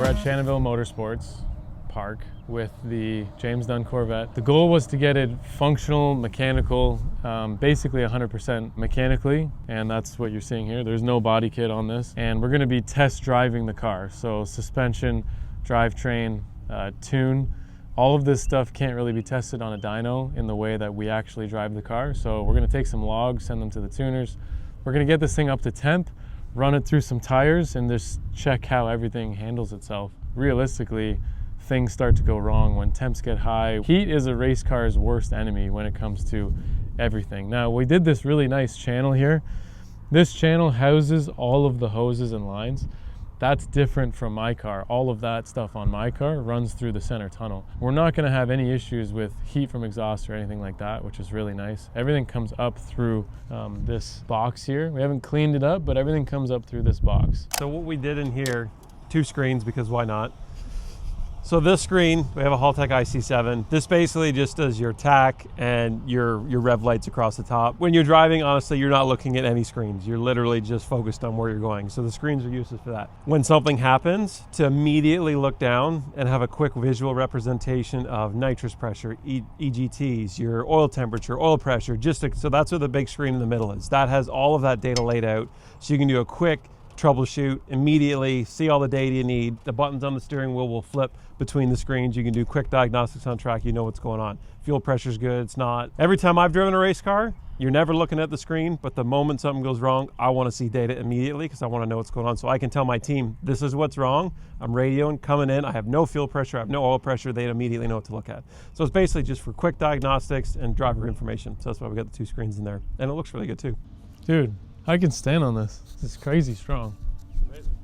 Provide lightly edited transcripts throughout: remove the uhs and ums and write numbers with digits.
We're at Shannonville Motorsports Park with the James Dunn Corvette. The goal was to get it functional, mechanical, basically 100% mechanically, and that's what you're seeing here. There's no body kit on this, and we're going to be test driving the car. So suspension, drivetrain, tune, all of this stuff can't really be tested on a dyno in the way that we actually drive the car. So we're going to take some logs, send them to the tuners. We're going to get this thing up to temp, run it through some tires, and just check how everything handles itself. Realistically, things start to go wrong when temps get high. Heat is a race car's worst enemy when it comes to everything. Now, we did this really nice channel here. This channel houses all of the hoses and lines. That's different from my car. All of that stuff on my car runs through the center tunnel. We're not going to have any issues with heat from exhaust or anything like that, which is really nice. Everything comes up through this box here. We haven't cleaned it up, but everything comes up through this box. So what we did in here, 2 screens, because why not? So this screen, we have a Haltech IC7. This basically just does your tach and your rev lights across the top. When you're driving, honestly, you're not looking at any screens. You're literally just focused on where you're going. So the screens are useless for that. When something happens, to immediately look down and have a quick visual representation of nitrous pressure, EGTs, your oil temperature, oil pressure, so that's what the big screen in the middle is. That has all of that data laid out. So you can do a quick troubleshoot, immediately see all the data you need. The buttons on the steering wheel will flip between the screens. You can do quick diagnostics on track. You know what's going on. Fuel pressure's good, it's not. Every time I've driven a race car, you're never looking at the screen, but the moment something goes wrong, I want to see data immediately because I want to know what's going on. So I can tell my team, this is what's wrong. I'm radioing, coming in. I have no fuel pressure, I have no oil pressure. They immediately know what to look at. So it's basically just for quick diagnostics and driver information. So that's why we got the 2 screens in there. And it looks really good too. Dude, I can stand on this. This is crazy strong. Amazing.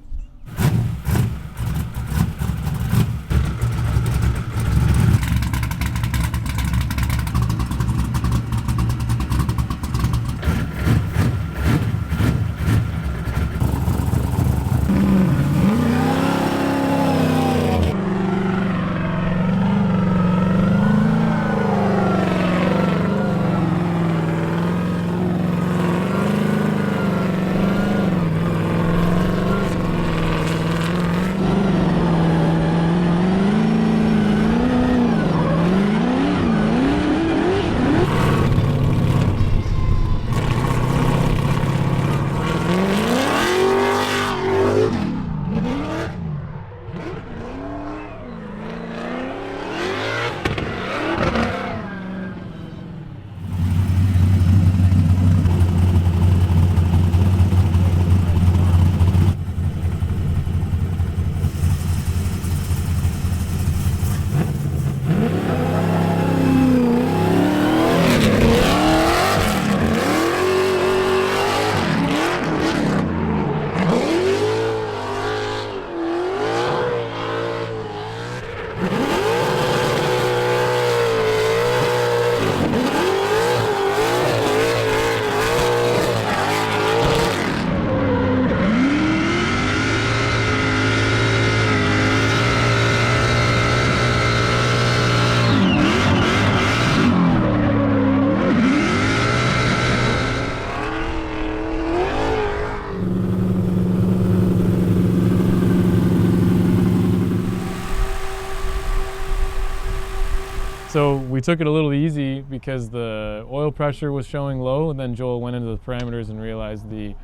So we took it a little easy because the oil pressure was showing low, and then Joel went into the parameters and realized the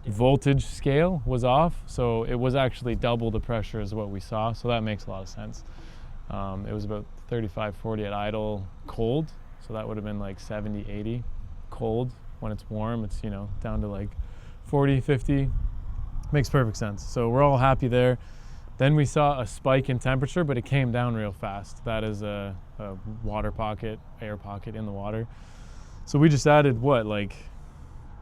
voltage scale was off. So it was actually double the pressure as what we saw. So that makes a lot of sense. It was about 35, 40 at idle cold. So that would have been like 70, 80 cold. When it's warm, it's, you know, down to like 40, 50. Makes perfect sense. So we're all happy there. Then we saw a spike in temperature, but it came down real fast. That is a water pocket, air pocket in the water. So we just added what, like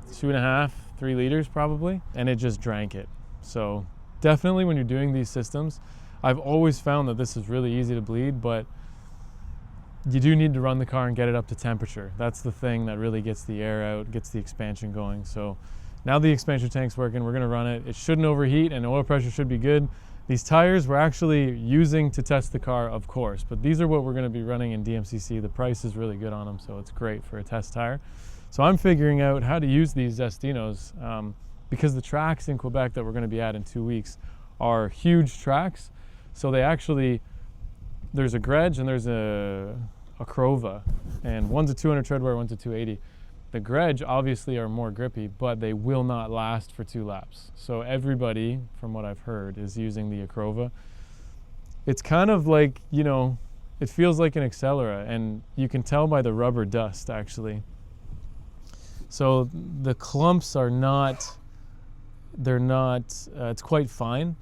2.5, 3 liters probably, and it just drank it. So definitely when you're doing these systems, I've always found that this is really easy to bleed, but you do need to run the car and get it up to temperature. That's the thing that really gets the air out, gets the expansion going. So now the expansion tank's working, we're gonna run it. It shouldn't overheat and oil pressure should be good. These tires we're actually using to test the car, of course, but these are what we're gonna be running in DMCC. The price is really good on them, so it's great for a test tire. So I'm figuring out how to use these Zestinos because the tracks in Quebec that we're gonna be at in 2 weeks are huge tracks. So they actually, there's a Gretsch and there's a Crova, and one's a 200 treadwear, one's a 280. The Gretsch obviously are more grippy, but they will not last for 2 laps. So everybody, from what I've heard, is using the Crova. It's kind of like, you know, it feels like an Accelera, and you can tell by the rubber dust actually. So the clumps are not, they're not, it's quite fine.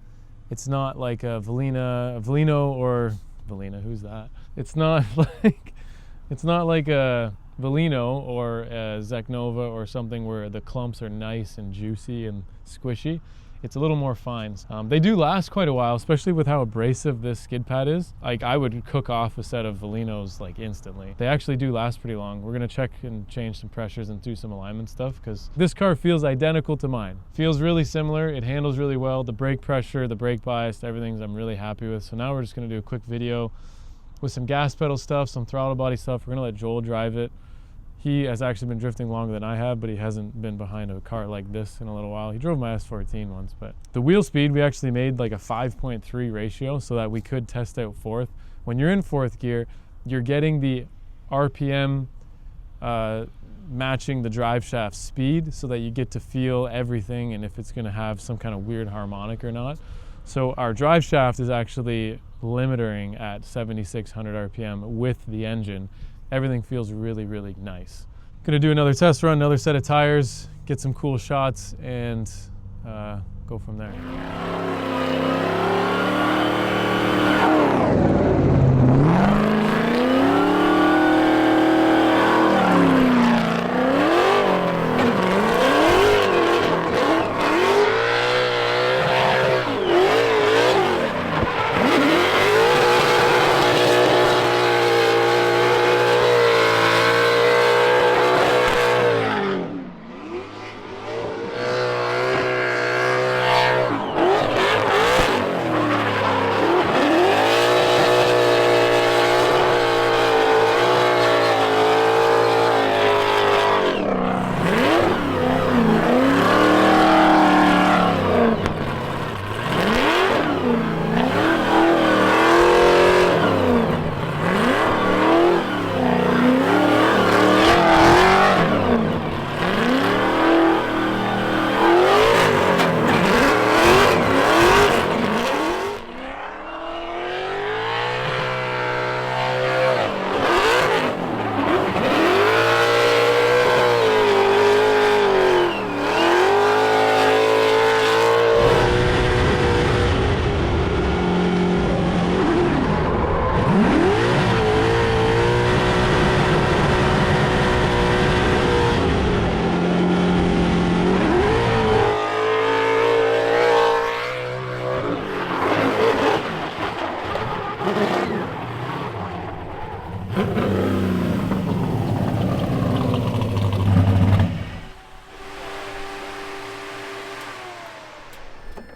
It's not like a Velino or Velina, who's that? It's not like a Velino or a Zeknova or something where the clumps are nice and juicy and squishy. It's a little more fine. They do last quite a while, especially with how abrasive this skid pad is. Like, I would cook off a set of Velinos like instantly. They actually do last pretty long. We're gonna check and change some pressures and do some alignment stuff, because this car feels identical to mine. Feels really similar, it handles really well. The brake pressure, the brake bias, everything I'm really happy with. So now we're just gonna do a quick video with some gas pedal stuff, some throttle body stuff. We're gonna let Joel drive it. He has actually been drifting longer than I have, but he hasn't been behind a car like this in a little while. He drove my S14 once, but the wheel speed, we actually made like a 5.3 ratio so that we could test out fourth. When you're in fourth gear, you're getting the RPM matching the drive shaft speed so that you get to feel everything and if it's gonna have some kind of weird harmonic or not. So our drive shaft is actually limiting at 7,600 RPM with the engine. Everything feels really, really nice. Gonna do another test run, another set of tires, get some cool shots, and go from there.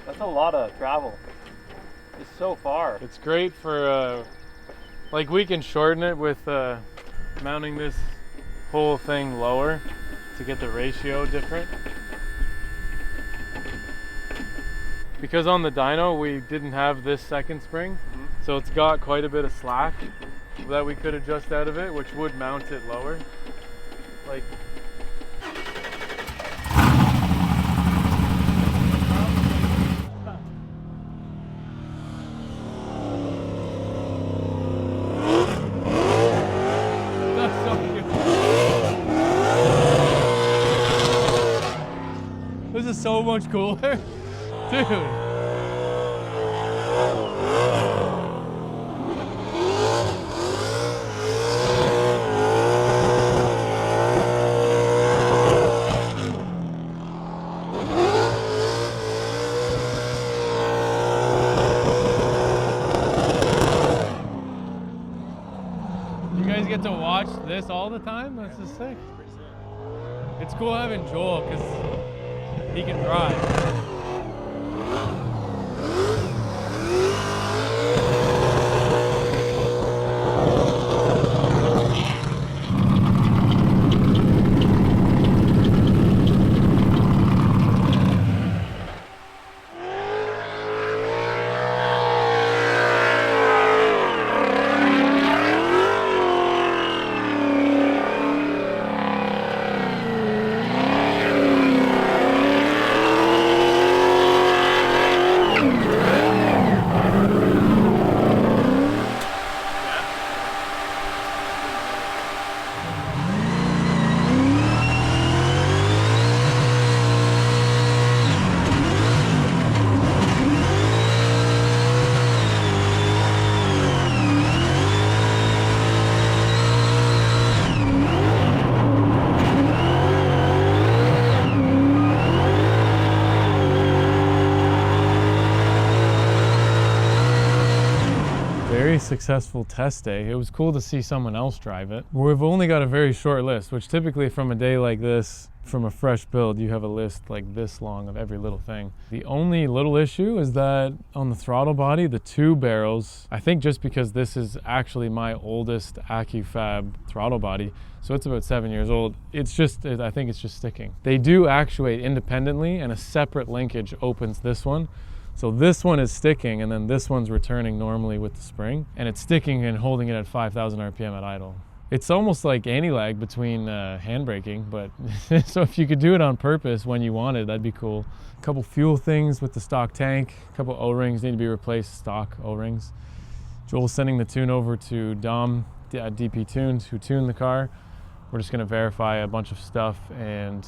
That's a lot of travel. It's so far. It's great for, like, we can shorten it with mounting this whole thing lower to get the ratio different. Because on the dyno we didn't have this second spring, so it's got quite a bit of slack that we could adjust out of it, which would mount it lower. Like, that's so good. This is so much cooler. Dude. You guys get to watch this all the time? This is sick. It's cool having Joel because he can drive. very successful test day. It was cool to see someone else drive it. We've only got a very short list, which typically from a day like this, from a fresh build, you have a list like this long of every little thing. The only little issue is that on the throttle body, the two barrels, I think just because this is actually my oldest AccuFab throttle body, so it's about 7 years old, I think it's just sticking. They do actuate independently, and a separate linkage opens this one. So this one is sticking, and then this one's returning normally with the spring, and it's sticking and holding it at 5,000 RPM at idle. It's almost like anti-lag between handbraking, but so if you could do it on purpose when you wanted, that'd be cool. A couple fuel things with the stock tank, a couple O-rings need to be replaced, stock O-rings. Joel's sending the tune over to Dom at DP Tunes, who tuned the car. We're just gonna verify a bunch of stuff, and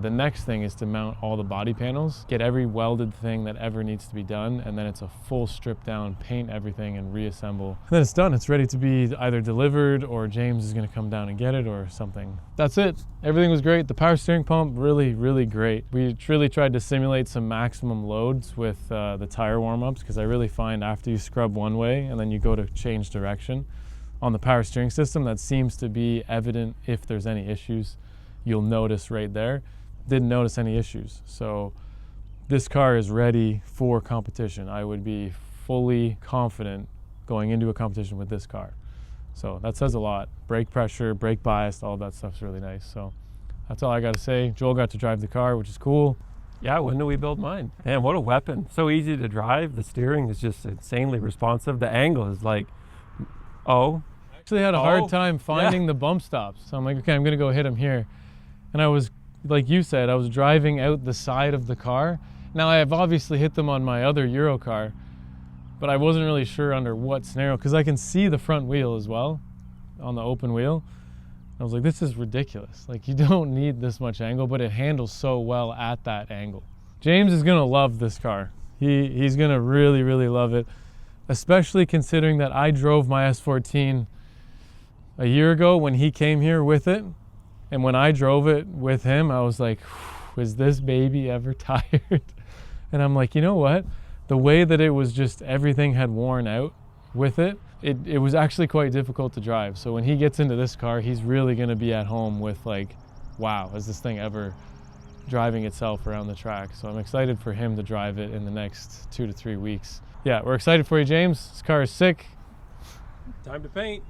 the next thing is to mount all the body panels, get every welded thing that ever needs to be done, and then it's a full strip down, paint everything and reassemble. And then it's done. It's ready to be either delivered, or James is gonna come down and get it or something. That's it. Everything was great. The power steering pump, really, really great. We really tried to simulate some maximum loads with the tire warm-ups, because I really find after you scrub one way and then you go to change direction on the power steering system, that seems to be evident if there's any issues. You'll notice right there. Didn't notice any issues. So this car is ready for competition. I would be fully confident going into a competition with this car. So that says a lot. Brake pressure, brake bias, all of that stuff's really nice. So that's all I got to say. Joel got to drive the car, which is cool. Yeah, when do we build mine? Man, what a weapon. So easy to drive. The steering is just insanely responsive. The angle is like, I actually had a hard time finding the bump stops. So I'm like, okay, I'm gonna go hit him here. And I was, like you said, I was driving out the side of the car. Now I have obviously hit them on my other Euro car, but I wasn't really sure under what scenario, because I can see the front wheel as well on the open wheel. I was like, this is ridiculous. Like, you don't need this much angle, but it handles so well at that angle. James is gonna love this car. He's gonna really, really love it, especially considering that I drove my S14 a year ago when he came here with it. And when I drove it with him, I was like, is this baby ever tired? And I'm like, you know what? The way that it was just, everything had worn out with it, it was actually quite difficult to drive. So when he gets into this car, he's really gonna be at home with like, wow, is this thing ever driving itself around the track? So I'm excited for him to drive it in the next 2 to 3 weeks. Yeah, we're excited for you, James. This car is sick. Time to paint.